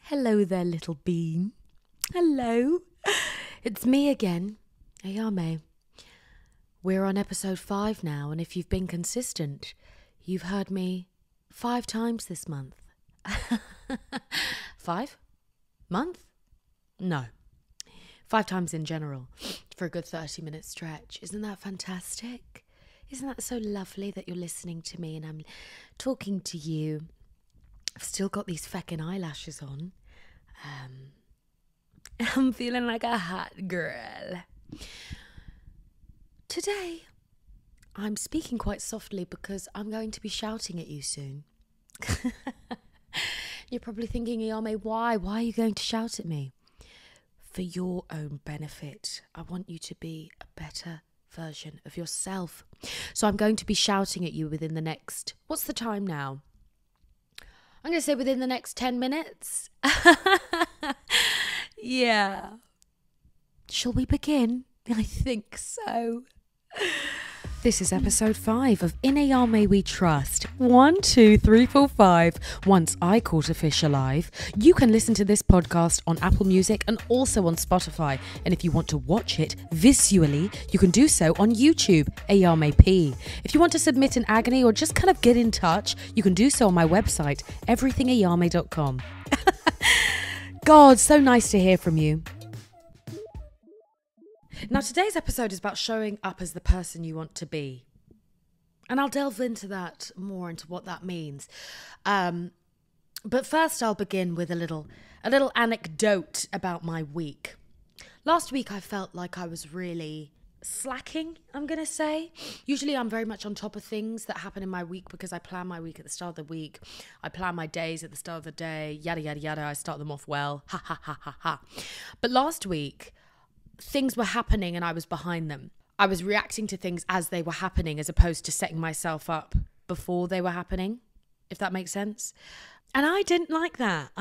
Hello there, little bean. Hello. It's me again, Ayame. We're on episode 5 now, and if you've been consistent, you've heard me 5 times this month. 5? Month? No. 5 times in general for a good 30-minute stretch. Isn't that fantastic? Isn't that so lovely that you're listening to me and I'm talking to you? I've still got these feckin' eyelashes on. I'm feeling like a hot girl. Today, I'm speaking quite softly because I'm going to be shouting at you soon. You're probably thinking, Ayame, why? Why are you going to shout at me? For your own benefit. I want you to be a better version of yourself. So I'm going to be shouting at you within the next... What's the time now? I'm going to say within the next 10 minutes. Yeah. Shall we begin? I think so. This is episode 5 of In Ayame We Trust. 1, 2, 3, 4, 5. Once I caught a fish alive. You can listen to this podcast on Apple Music and also on Spotify. And if you want to watch it visually, you can do so on YouTube, Ayame.P. If you want to submit an agony or just kind of get in touch, you can do so on my website, everythingayame.com. God, so nice to hear from you. Now, today's episode is about showing up as the person you want to be. And I'll delve into that more, into what that means. But first, I'll begin with a little anecdote about my week. Last week, I felt like I was really slacking, I'm going to say. Usually, I'm very much on top of things that happen in my week because I plan my week at the start of the week. I plan my days at the start of the day, yada, yada, yada. I start them off well. Ha, ha, ha, ha, ha. But last week... things were happening and I was behind them. I was reacting to things as they were happening as opposed to setting myself up before they were happening, if that makes sense. And I didn't like that.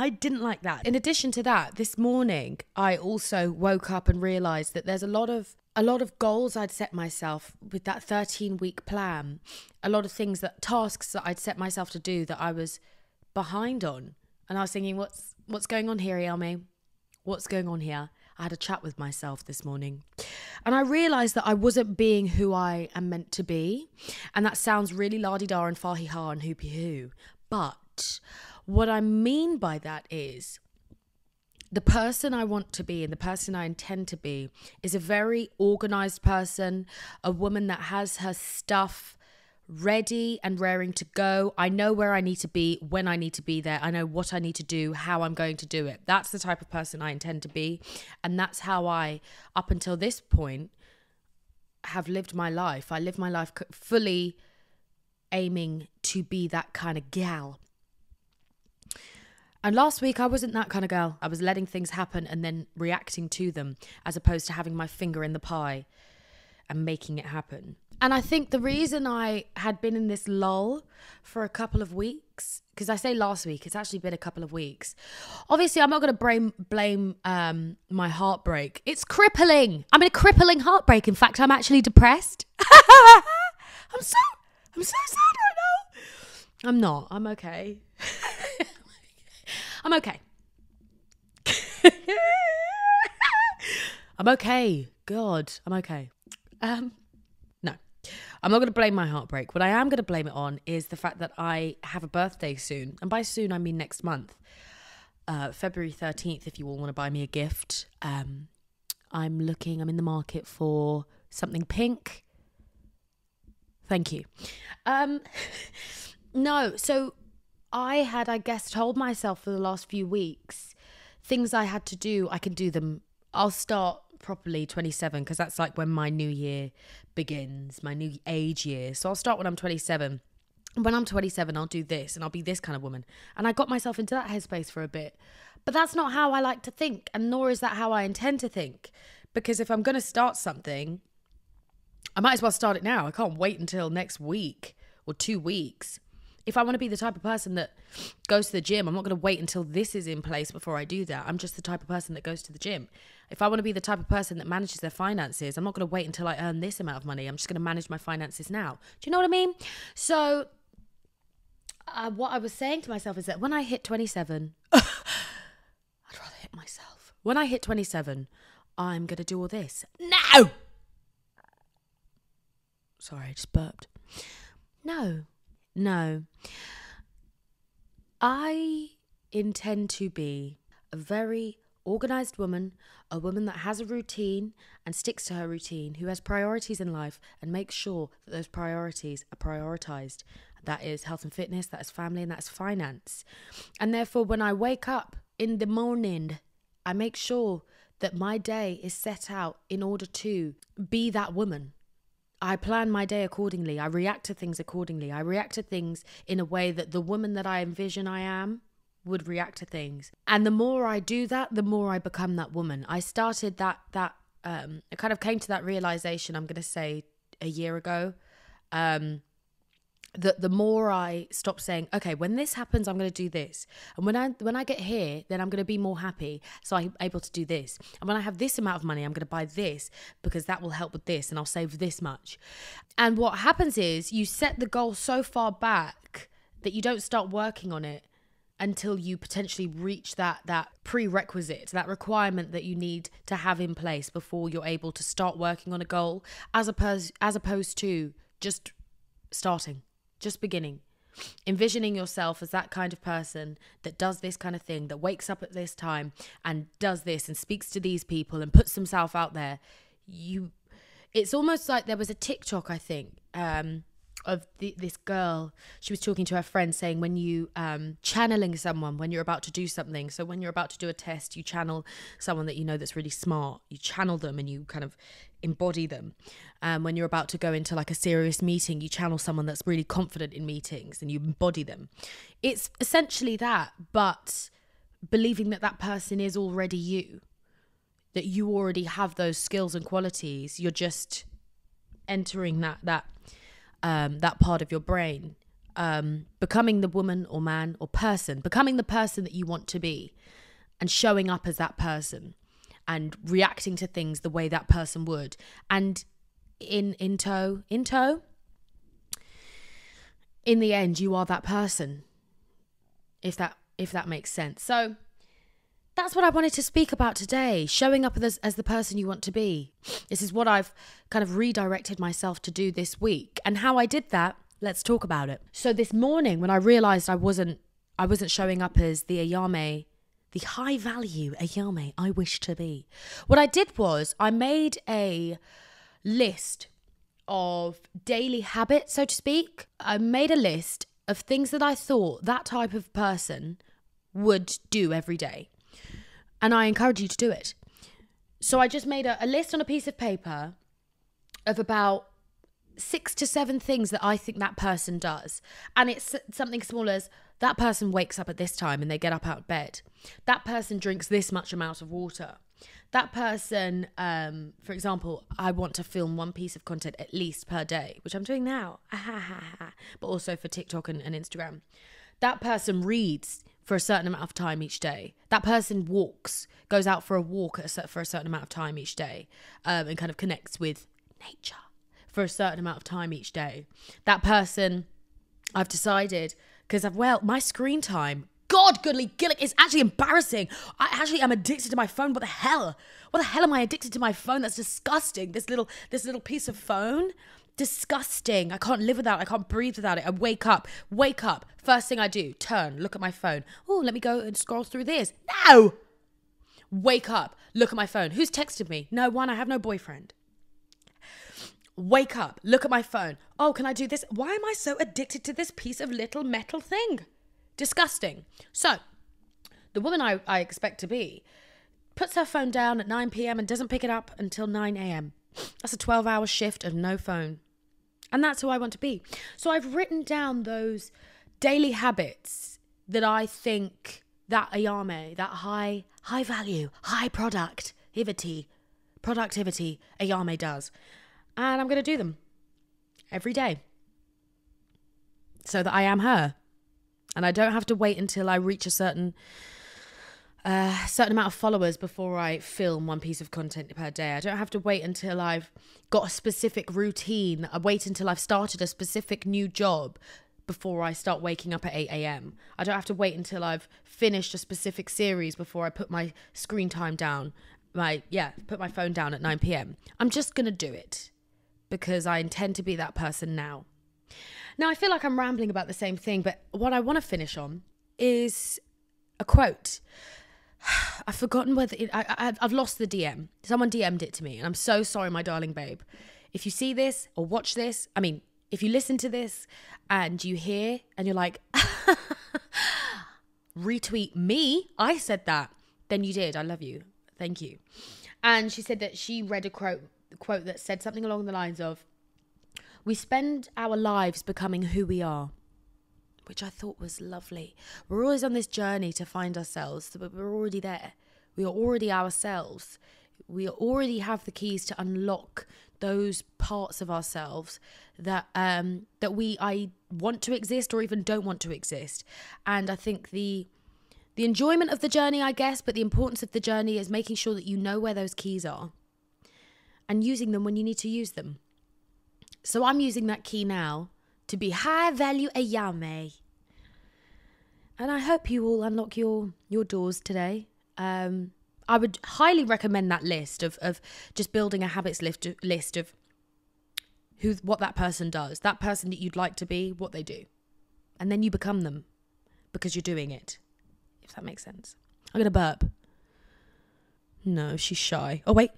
In addition to that, this morning, I also woke up and realised that there's a lot of goals I'd set myself with that 13-week plan. A lot of things, tasks that I'd set myself to do that I was behind on. And I was thinking, what's going on here, Ayame? What's going on here? I had a chat with myself this morning and I realised that I wasn't being who I am meant to be. And that sounds really la-di-da and fa-hi-ha and hoopy-hoo. But what I mean by that is the person I want to be and the person I intend to be is a very organised person, a woman that has her stuff ready and raring to go. I know where I need to be, when I need to be there. I know what I need to do, how I'm going to do it. That's the type of person I intend to be. And that's how I, up until this point, have lived my life. I live my life fully aiming to be that kind of gal. And last week, I wasn't that kind of girl. I was letting things happen and then reacting to them as opposed to having my finger in the pie and making it happen. And I think the reason I had been in this lull for a couple of weeks, because I say last week, it's actually been a couple of weeks. Obviously, I'm not going to blame my heartbreak. It's crippling. I'm in a crippling heartbreak. In fact, I'm actually depressed. I'm so sad right now. I'm not. I'm okay. I'm okay. I'm okay. God, I'm okay. No, I'm not going to blame my heartbreak. What I am going to blame it on is the fact that I have a birthday soon. And by soon, I mean next month. February 13th, if you all want to buy me a gift. I'm in the market for something pink. Thank you. No, so I had, I guess, told myself for the last few weeks, things I had to do, I can do them. I'll start properly 27 because that's like when my new year begins, my new age year. So I'll start when I'm 27. When I'm 27, I'll do this and I'll be this kind of woman. And I got myself into that headspace for a bit. But that's not how I like to think, and nor is that how I intend to think. Because if I'm going to start something, I might as well start it now. I can't wait until next week or 2 weeks. If I want to be the type of person that goes to the gym, I'm not going to wait until this is in place before I do that. I'm just the type of person that goes to the gym. If I want to be the type of person that manages their finances, I'm not going to wait until I earn this amount of money. I'm just going to manage my finances now. Do you know what I mean? So what I was saying to myself is that when I hit 27, myself, when I hit 27, I'm going to do all this. No! Sorry, I just burped. No. I intend to be a very organized woman, a woman that has a routine and sticks to her routine, who has priorities in life and makes sure that those priorities are prioritized. That is health and fitness, that is family, and that is finance. And therefore, when I wake up in the morning, I make sure that my day is set out in order to be that woman. I plan my day accordingly. I react to things accordingly. I react to things in a way that the woman that I envision I am would react to things. And the more I do that, the more I become that woman. I started I kind of came to that realization, I'm going to say a year ago, that the more I stop saying, okay, when this happens, I'm going to do this. And when I get here, then I'm going to be more happy. So I'm able to do this. And when I have this amount of money, I'm going to buy this because that will help with this and I'll save this much. And what happens is you set the goal so far back that you don't start working on it until you potentially reach that prerequisite, that requirement that you need to have in place before you're able to start working on a goal, as opposed to just starting, just beginning, envisioning yourself as that kind of person that does this kind of thing, that wakes up at this time and does this and speaks to these people and puts himself out there. It's almost like there was a TikTok, I think, of this girl. She was talking to her friend saying, when you channeling someone when you're about to do something, so when you're about to do a test, you channel someone that you know that's really smart, you channel them and you kind of embody them. When you're about to go into like a serious meeting, you channel someone that's really confident in meetings and you embody them. It's essentially that, but believing that that person is already you, that you already have those skills and qualities. You're just entering that part of your brain, becoming the woman or man or person, becoming the person that you want to be and showing up as that person and reacting to things the way that person would. And in the end, you are that person, if that makes sense. So that's what I wanted to speak about today, showing up as the person you want to be. This is what I've kind of redirected myself to do this week. And how I did that, let's talk about it. So this morning, when I realized I wasn't showing up as the Ayame, the high value Ayame I wish to be, what I did was I made a list of daily habits, so to speak. I made a list of things that I thought that type of person would do every day. And I encourage you to do it. So I just made a list on a piece of paper of about 6 to 7 things that I think that person does. And it's something small as that person wakes up at this time and they get up out of bed. That person drinks this much amount of water. That person, for example, I want to film 1 piece of content at least per day, which I'm doing now, but also for TikTok and Instagram. That person reads for a certain amount of time each day. That person goes out for a walk for a certain amount of time each day, and kind of connects with nature for a certain amount of time each day. That person, I've decided, because my screen time, God, goodly gillick, it's actually embarrassing. I actually am addicted to my phone. What the hell? What the hell am I addicted to my phone? That's disgusting. This little piece of phone. Disgusting. I can't live without it. I can't breathe without it. I wake up. First thing I do, look at my phone. Oh, let me go and scroll through this. No! Wake up, look at my phone. Who's texted me? No one, I have no boyfriend. Wake up, look at my phone. Oh, can I do this? Why am I so addicted to this piece of little metal thing? Disgusting. So, the woman I expect to be puts her phone down at 9 p.m. and doesn't pick it up until 9 a.m. That's a 12-hour shift of no phone. And that's who I want to be. So I've written down those daily habits that I think that Ayame, that high value, high productivity Ayame does. And I'm going to do them every day so that I am her. And I don't have to wait until I reach a certain amount of followers before I film 1 piece of content per day. I don't have to wait until I've got a specific routine. I wait until I've started a specific new job before I start waking up at 8 a.m. I don't have to wait until I've finished a specific series before I put my screen time down. Put my phone down at 9 p.m. I'm just going to do it because I intend to be that person now. Now, I feel like I'm rambling about the same thing, but what I want to finish on is a quote. I've forgotten whether I've lost the DM. Someone DM'd it to me, and I'm so sorry, my darling babe. If you see this or watch this, if you listen to this and you hear and you're like, retweet me, I said that, then you did. I love you. Thank you. And she said that she read a quote that said something along the lines of, we spend our lives becoming who we are, which I thought was lovely. We're always on this journey to find ourselves, but we're already there. We are already ourselves. We already have the keys to unlock those parts of ourselves that I want to exist or even don't want to exist. And I think the enjoyment of the journey, I guess, but the importance of the journey is making sure that you know where those keys are and using them when you need to use them. So I'm using that key now to be high value Ayame. And I hope you all unlock your doors today. I would highly recommend that list of just building a habits list of what that person does, that person that you'd like to be, what they do. And then you become them because you're doing it, if that makes sense. I'm going to burp. No, she's shy. Oh, wait.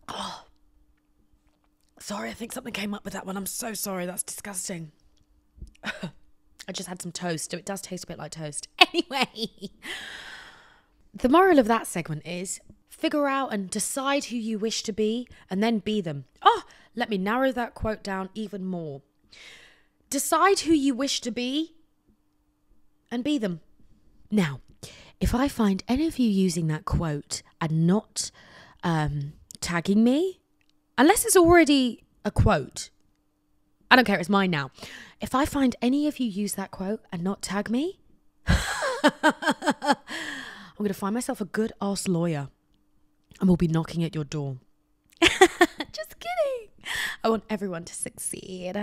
Oh. Sorry, I think something came up with that one. I'm so sorry. That's disgusting. I just had some toast, so it does taste a bit like toast. Anyway, the moral of that segment is figure out and decide who you wish to be and then be them. Oh, let me narrow that quote down even more. Decide who you wish to be and be them. Now, if I find any of you using that quote and not tagging me, unless it's already a quote, I don't care, it's mine now. If I find any of you use that quote and not tag me, I'm going to find myself a good ass lawyer and we'll be knocking at your door. Just kidding. I want everyone to succeed.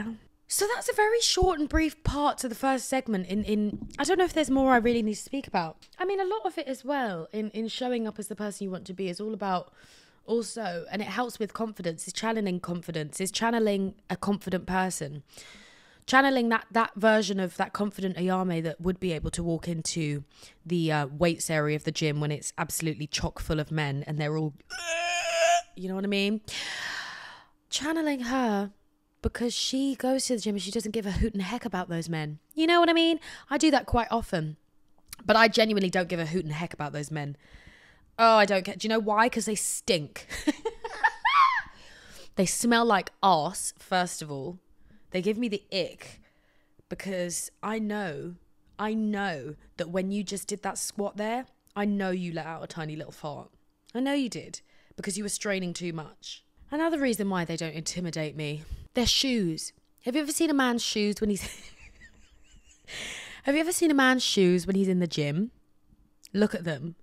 So that's a very short and brief part to the first segment in I don't know if there's more I really need to speak about. I mean, a lot of it as well in showing up as the person you want to be is all about also, and it helps with confidence, is channeling confidence, is channeling a confident person. Channeling that version of that confident Ayame that would be able to walk into the weights area of the gym when it's absolutely chock full of men and they're all, you know what I mean? Channeling her because she goes to the gym and she doesn't give a hoot and heck about those men. You know what I mean? I do that quite often, but I genuinely don't give a hoot and heck about those men. Oh, I don't get. Do you know why? Because they stink. They smell like arse, first of all. They give me the ick because I know that when you just did that squat there, I know you let out a tiny little fart. I know you did because you were straining too much. Another reason why they don't intimidate me, their shoes. Have you ever seen a man's shoes when he's... Have you ever seen a man's shoes when he's in the gym? Look at them.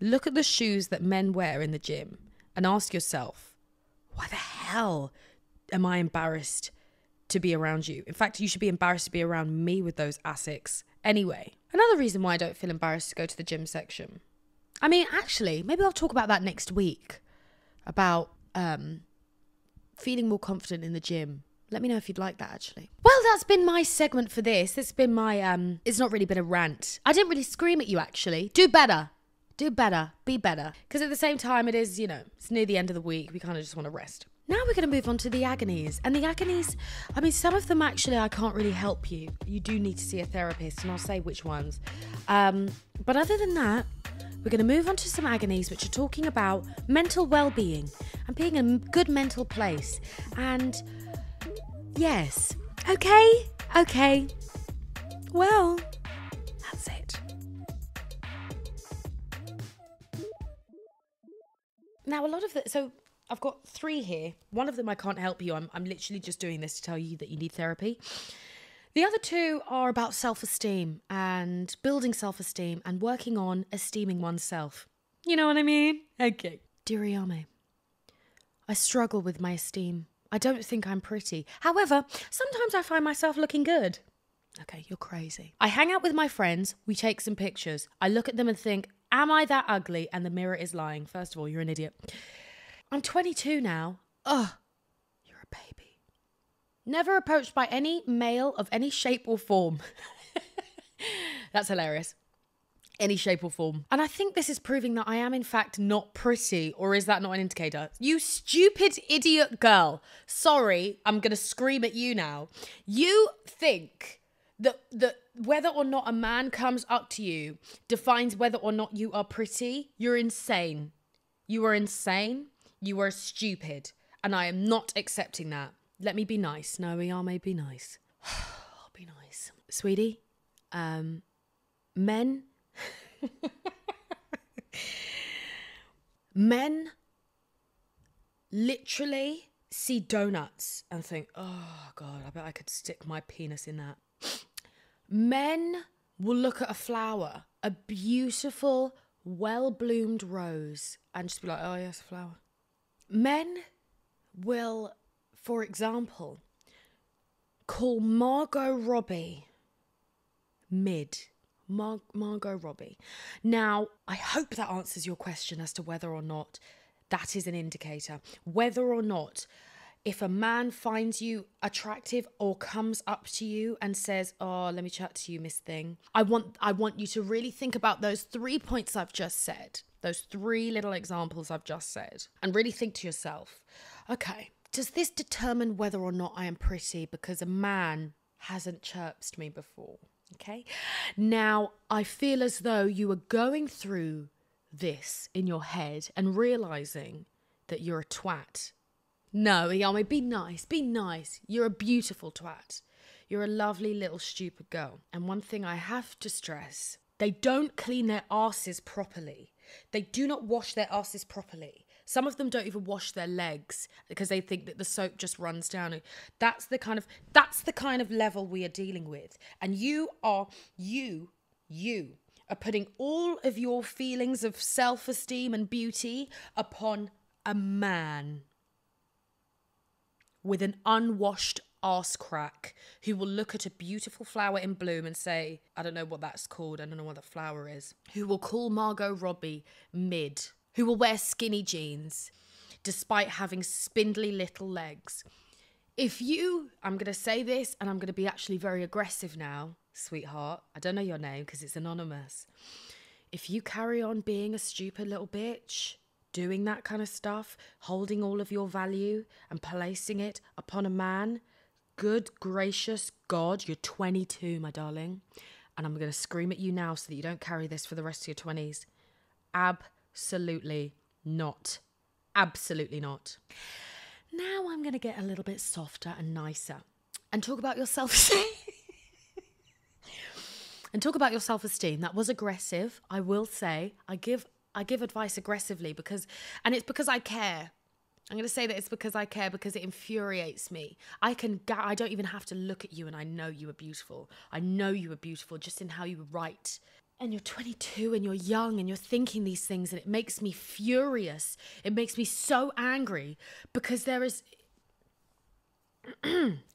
Look at the shoes that men wear in the gym and ask yourself, why the hell am I embarrassed to be around you? In fact, you should be embarrassed to be around me with those Asics. Anyway, another reason why I don't feel embarrassed to go to the gym section. I mean, actually, maybe I'll talk about that next week, about feeling more confident in the gym. Let me know if you'd like that, actually. Well, that's been my segment for this. It's been my, it's not really been a rant. I didn't really scream at you, actually. Do better. Do better. Be better. Because at the same time, it is, it's near the end of the week. We kind of just want to rest. Now we're going to move on to the agonies. And the agonies, I mean, some of them actually I can't really help you. You do need to see a therapist, and I'll say which ones. But other than that, we're going to move on to some agonies which are talking about mental well-being and being in a good mental place. And yes, okay. Well, that's it. Now, a lot of so I've got 3 here. One of them I can't help you. I'm literally just doing this to tell you that you need therapy. The other 2 are about self-esteem and building self-esteem and working on esteeming oneself. You know what I mean? Okay. Dear Ayame, I struggle with my esteem. I don't think I'm pretty. However, sometimes I find myself looking good. Okay, you're crazy. I hang out with my friends. We take some pictures. I look at them and think, am I that ugly? And the mirror is lying. First of all, you're an idiot. I'm 22 now. Ugh, you're a baby. Never approached by any male of any shape or form. That's hilarious. Any shape or form. And I think this is proving that I am in fact not pretty, or is that not an indicator? You stupid idiot girl. Sorry, I'm going to scream at you now. You think that whether or not a man comes up to you defines whether or not you are pretty? You're insane. You are insane. You are stupid. And I am not accepting that. Let me be nice. No, Ayame, be nice. I'll be nice. Sweetie, men... Men literally see donuts and think, oh God, I bet I could stick my penis in that. Men will look at a flower, a beautiful, well-bloomed rose, and just be like, oh yes, a flower. Men will, for example, call Margot Robbie mid. Margot Robbie. Now, I hope that answers your question as to whether or not that is an indicator. Whether or not, if a man finds you attractive or comes up to you and says, oh, let me chat to you, Miss Thing. I want you to really think about those 3 points I've just said. Those 3 little examples I've just said. And really think to yourself, okay, does this determine whether or not I am pretty because a man hasn't chirped me before? Okay. Now, I feel as though you are going through this in your head and realizing that you're a twat. No, Ayame, be nice. Be nice. You're a beautiful twat. You're a lovely little stupid girl. And one thing I have to stress, they don't clean their asses properly. They do not wash their asses properly. Some of them don't even wash their legs because they think that the soap just runs down. That's the kind of level we are dealing with. And you are putting all of your feelings of self-esteem and beauty upon a man with an unwashed arse crack who will look at a beautiful flower in bloom and say, I don't know what that's called. I don't know what that flower is. Who will call Margot Robbie mid. Who will wear skinny jeans despite having spindly little legs. I'm going to say this and I'm going to be actually very aggressive now, sweetheart. I don't know your name because it's anonymous. If you carry on being a stupid little bitch, doing that kind of stuff, holding all of your value and placing it upon a man, good gracious God, you're 22, my darling. And I'm going to scream at you now so that you don't carry this for the rest of your 20s. Absolutely not. Absolutely not. Now I'm going to get a little bit softer and nicer and talk about your self-esteem. That was aggressive. I will say I give advice aggressively because it's I care. I'm going to say that it's because I care because it infuriates me. I don't even have to look at you and I know you are beautiful. I know you are beautiful just in how you write. And you're 22 and you're young and you're thinking these things and it makes me furious. It makes me so angry because there is...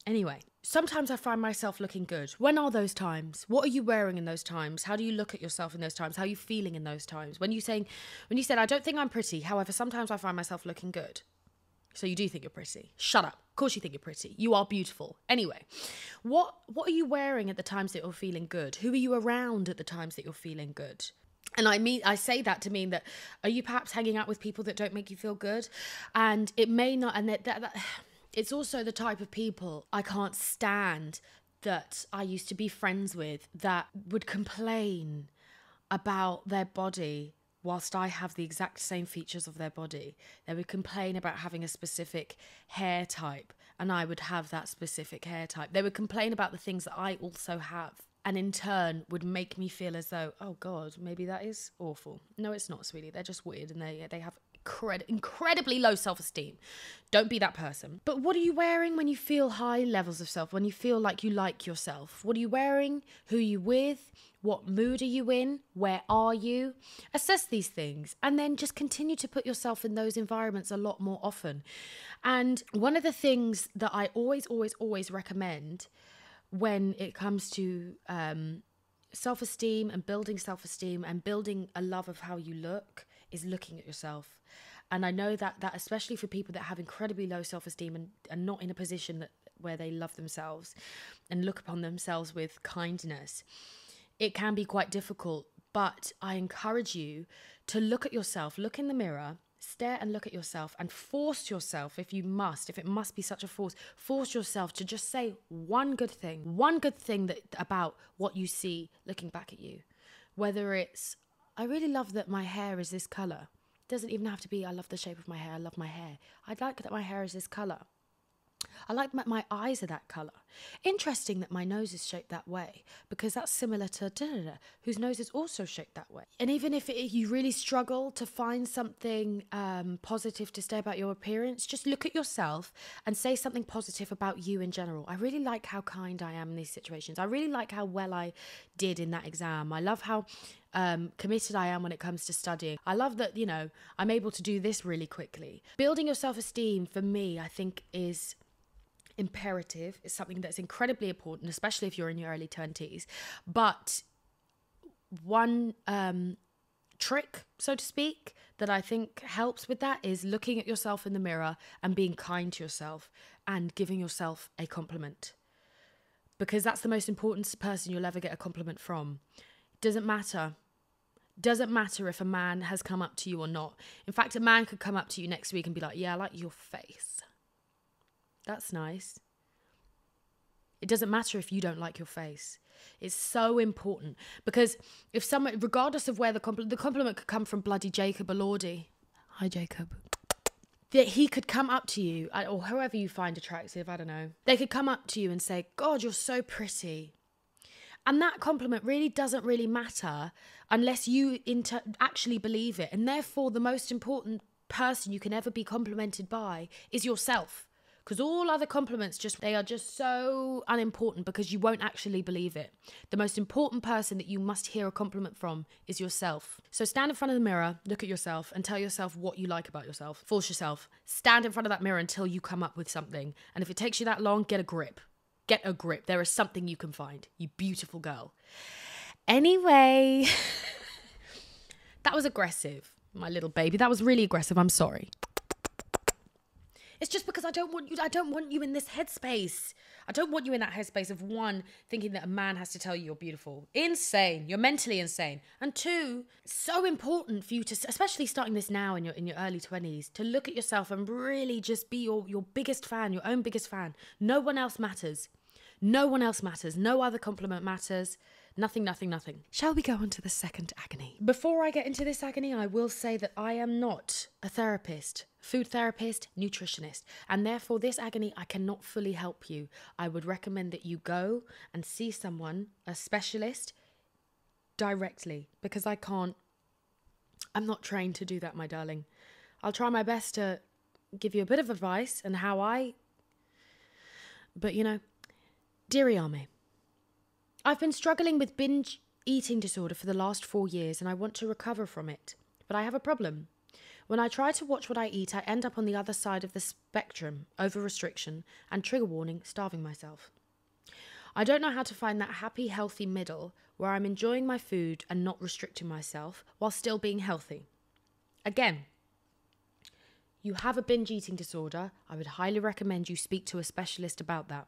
Anyway, sometimes I find myself looking good. When are those times? What are you wearing in those times? How do you look at yourself in those times? How are you feeling in those times? When you said, I don't think I'm pretty. However, sometimes I find myself looking good. So you do think you're pretty. Shut up. Of course you think you're pretty. You are beautiful. Anyway, what are you wearing at the times that you're feeling good? Who are you around at the times that you're feeling good? And I say that to mean that, are you perhaps hanging out with people that don't make you feel good? And it may not, and that it's also the type of people I can't stand that I used to be friends with that would complain about their body whilst I have the exact same features of their body. They would complain about having a specific hair type and I would have that specific hair type. They would complain about the things that I also have and in turn would make me feel as though, oh God, maybe that is awful. No, it's not, sweetie. They're just weird and they have incredibly low self-esteem. Don't be that person. But what are you wearing when you feel high levels of self, when you feel like you like yourself? What are you wearing? Who are you with? What mood are you in? Where are you? Assess these things and then just continue to put yourself in those environments a lot more often. And one of the things that I always recommend when it comes to self-esteem and building a love of how you look is looking at yourself. And I know that especially for people that have incredibly low self-esteem and are not in a position where they love themselves and look upon themselves with kindness, it can be quite difficult. But I encourage you to look at yourself, look in the mirror, stare and look at yourself, and force yourself, if it must be such a force yourself to just say one good thing about what you see looking back at you. Whether it's, I really love that my hair is this color. Doesn't even have to be, I love the shape of my hair, I love my hair. I like that my hair is this color. I like that my eyes are that color. Interesting that my nose is shaped that way, because that's similar to whose nose is also shaped that way. And even if you really struggle to find something positive to say about your appearance, just look at yourself and say something positive about you in general. I really like how kind I am in these situations. I really like how well I did in that exam. I love how committed I am when it comes to studying. I love that, I'm able to do this really quickly. Building your self-esteem for me, I think, is imperative. It's something that's incredibly important, especially if you're in your early 20s. But one trick, so to speak, that I think helps with that is looking at yourself in the mirror and being kind to yourself and giving yourself a compliment, because that's the most important person you'll ever get a compliment from. Doesn't matter if a man has come up to you or not. In fact, a man could come up to you next week and be like, yeah, I like your face. That's nice. It doesn't matter if you don't like your face. It's so important, because if someone, regardless of where the compliment could come from bloody Jacob Elordi. Hi, Jacob. That he could come up to you, or whoever you find attractive, I don't know. They could come up to you and say, God, you're so pretty. And that compliment really doesn't really matter unless you actually believe it. And therefore, the most important person you can ever be complimented by is yourself. Because all other compliments, they are just so unimportant, because you won't actually believe it. The most important person that you must hear a compliment from is yourself. So stand in front of the mirror, look at yourself, and tell yourself what you like about yourself. Force yourself. Stand in front of that mirror until you come up with something. And if it takes you that long, get a grip. Get a grip. There is something you can find. You beautiful girl. Anyway, that was aggressive, my little baby. That was really aggressive. I'm sorry. It's just because I don't want you in this headspace. I don't want you in that headspace of, one, thinking that a man has to tell you you're beautiful. Insane. You're mentally insane. And two, so important for you to, especially starting this now in your early 20s, to look at yourself and really just be your biggest fan, your own biggest fan. No one else matters. No one else matters. No other compliment matters. Nothing. Shall we go on to the second agony? Before I get into this agony, I will say that I am not a therapist, food therapist, nutritionist, and therefore this agony, I cannot fully help you. I would recommend that you go and see someone, a specialist, directly, because I'm not trained to do that, my darling. I'll try my best to give you a bit of advice and but dear Ayame, I've been struggling with binge eating disorder for the last 4 years, and I want to recover from it. But I have a problem. When I try to watch what I eat, I end up on the other side of the spectrum, over-restriction, and trigger warning, starving myself. I don't know how to find that happy, healthy middle where I'm enjoying my food and not restricting myself while still being healthy. Again, you have a binge eating disorder. I would highly recommend you speak to a specialist about that.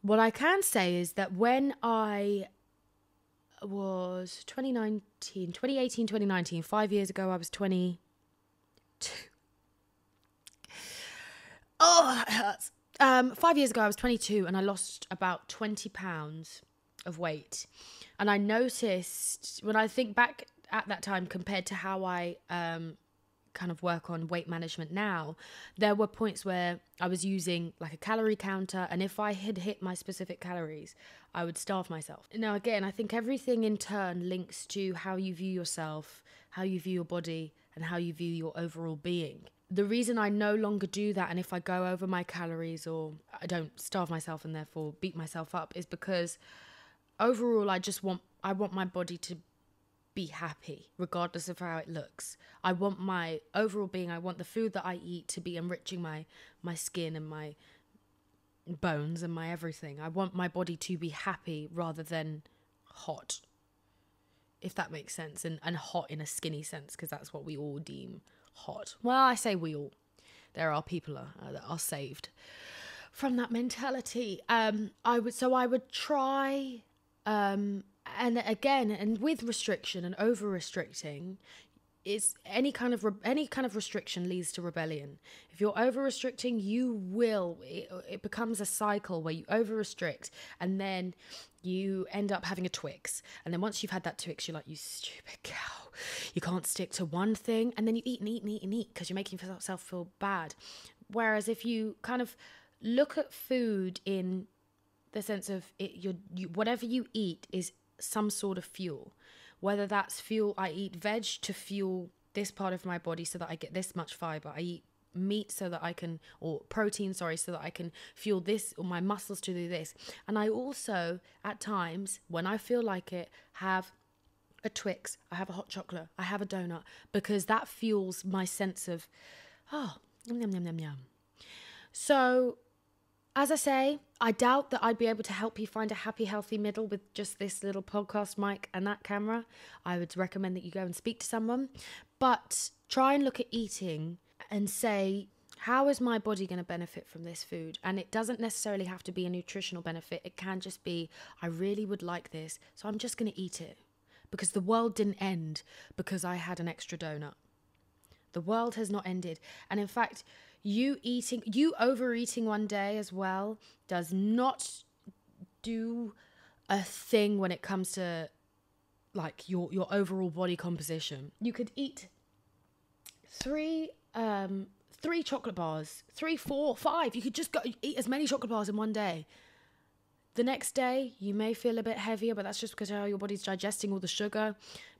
What I can say is that when I was 2018, 5 years ago, I was 22. Oh, that hurts. 5 years ago, I was 22 and I lost about 20 pounds of weight. And I noticed, when I think back at that time compared to how I kind of work on weight management now, there were points where I was using like a calorie counter, and if I had hit my specific calories, I would starve myself. Now again, I think everything in turn links to how you view yourself, how you view your body, and how you view your overall being. The reason I no longer do that, and if I go over my calories or I don't starve myself and therefore beat myself up, is because overall I want my body to be happy regardless of how it looks. I want my overall being, I want the food that I eat to be enriching my skin and my bones and my everything. I want my body to be happy rather than hot, if that makes sense, and hot in a skinny sense, because that's what we all deem hot. Well, I say we all. There are people that are saved from that mentality. I would try, and again, and with restriction and over restricting, is any kind of restriction leads to rebellion. If you're over restricting, it becomes a cycle where you over restrict and then you end up having a Twix. And then once you've had that Twix, you're like, you stupid cow. You can't stick to one thing. And then you eat and eat and eat and eat because you're making yourself feel bad. Whereas if you kind of look at food in the sense of whatever you eat is some sort of fuel. Whether that's fuel, I eat veg to fuel this part of my body so that I get this much fiber. I eat meat or protein, so that I can fuel this, or my muscles to do this. And I also, at times, when I feel like it, have a Twix, I have a hot chocolate, I have a donut, because that fuels my sense of, yum, yum, yum, yum, yum. So, as I say, I doubt that I'd be able to help you find a happy, healthy middle with just this little podcast mic and that camera. I would recommend that you go and speak to someone. But try and look at eating and say, how is my body going to benefit from this food? And it doesn't necessarily have to be a nutritional benefit. It can just be, I really would like this, so I'm just going to eat it. Because the world didn't end because I had an extra donut. The world has not ended. And in fact, you overeating one day as well does not do a thing when it comes to like your overall body composition. You could eat three chocolate bars, 3, 4, 5. You could just go eat as many chocolate bars in one day. The next day, you may feel a bit heavier, but that's just because how your body's digesting all the sugar.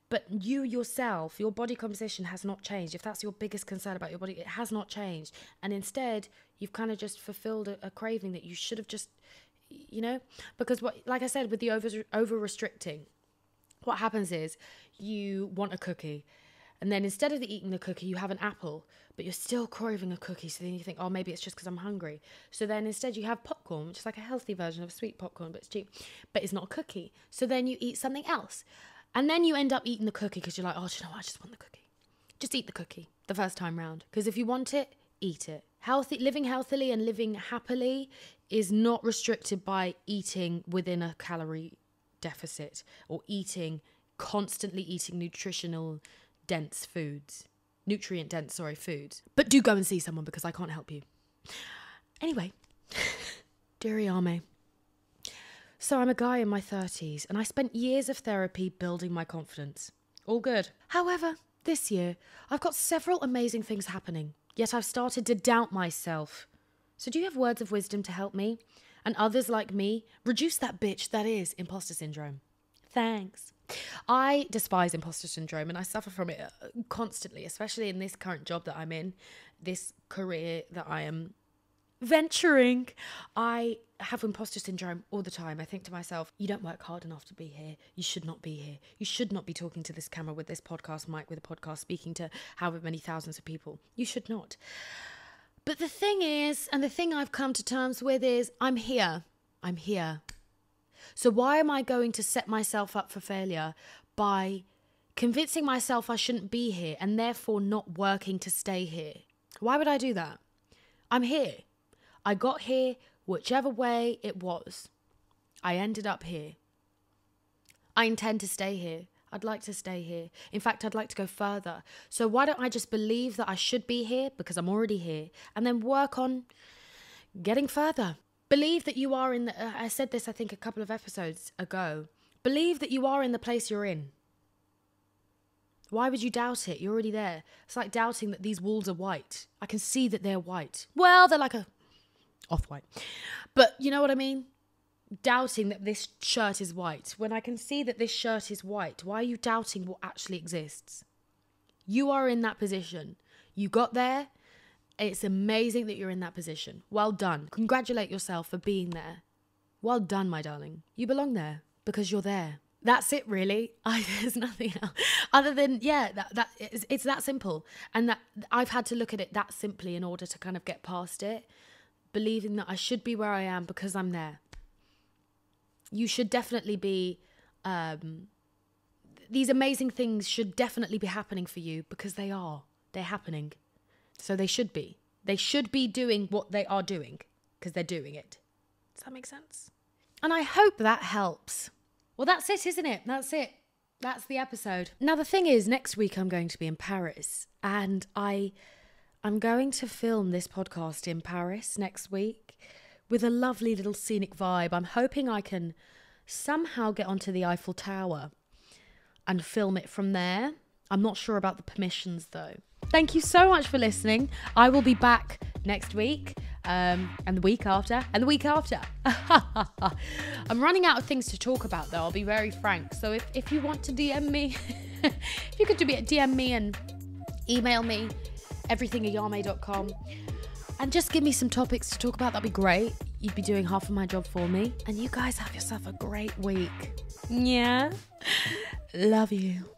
But you yourself, your body composition has not changed. If that's your biggest concern about your body, it has not changed. And instead, you've kind of just fulfilled a craving that you should have just, because like I said, with the over restricting, what happens is you want a cookie. And then instead of eating the cookie, you have an apple, but you're still craving a cookie. So then you think, oh, maybe it's just because I'm hungry. So then instead you have popcorn, which is like a healthy version of sweet popcorn, but it's cheap, but it's not a cookie. So then you eat something else. And then you end up eating the cookie because you're like, oh, do you know what? I just want the cookie. Just eat the cookie the first time round. Because if you want it, eat it. Living healthily and living happily is not restricted by eating within a calorie deficit or constantly eating nutrient dense foods. But do go and see someone because I can't help you. Anyway, dear Ayame. So I'm a guy in my 30s and I spent years of therapy building my confidence. All good. However, this year, I've got several amazing things happening, yet I've started to doubt myself. So do you have words of wisdom to help me and others like me reduce that bitch that is imposter syndrome? Thanks. I despise imposter syndrome and I suffer from it constantly, especially in this current job that I'm in, this career that I am venturing. I have imposter syndrome all the time. I think to myself, you don't work hard enough to be here. You should not be here. You should not be talking to this camera with this podcast mic, with a podcast, speaking to however many thousands of people. You should not. But the thing is, and the thing I've come to terms with is, I'm here. I'm here. So why am I going to set myself up for failure by convincing myself I shouldn't be here and therefore not working to stay here? Why would I do that? I'm here. I got here whichever way it was. I ended up here. I intend to stay here. I'd like to stay here. In fact, I'd like to go further. So why don't I just believe that I should be here because I'm already here and then work on getting further? Believe that you are in the... I said this, I think, a couple of episodes ago. Believe that you are in the place you're in. Why would you doubt it? You're already there. It's like doubting that these walls are white. I can see that they're white. Well, they're like a off-white. But you know what I mean? Doubting that this shirt is white. When I can see that this shirt is white, why are you doubting what actually exists? You are in that position. You got there. It's amazing that you're in that position. Well done. Congratulate yourself for being there. Well done, my darling. You belong there because you're there. That's it, really. There's nothing else other than, it's that simple. And that I've had to look at it that simply in order to kind of get past it, believing that I should be where I am because I'm there. You should definitely be, these amazing things should definitely be happening for you because they are. They're happening. So they should be. They should be doing what they are doing because they're doing it. Does that make sense? And I hope that helps. Well, that's it, isn't it? That's it. That's the episode. Now, the thing is, next week I'm going to be in Paris, and I'm going to film this podcast in Paris next week with a lovely little scenic vibe. I'm hoping I can somehow get onto the Eiffel Tower and film it from there. I'm not sure about the permissions, though. Thank you so much for listening. I will be back next week. And the week after, and the week after. I'm running out of things to talk about, though, I'll be very frank. So if you want to DM me, if you could DM me and email me, everything@Ayame.com, and just give me some topics to talk about, that'd be great. You'd be doing half of my job for me. And you guys have yourself a great week. Yeah. Love you.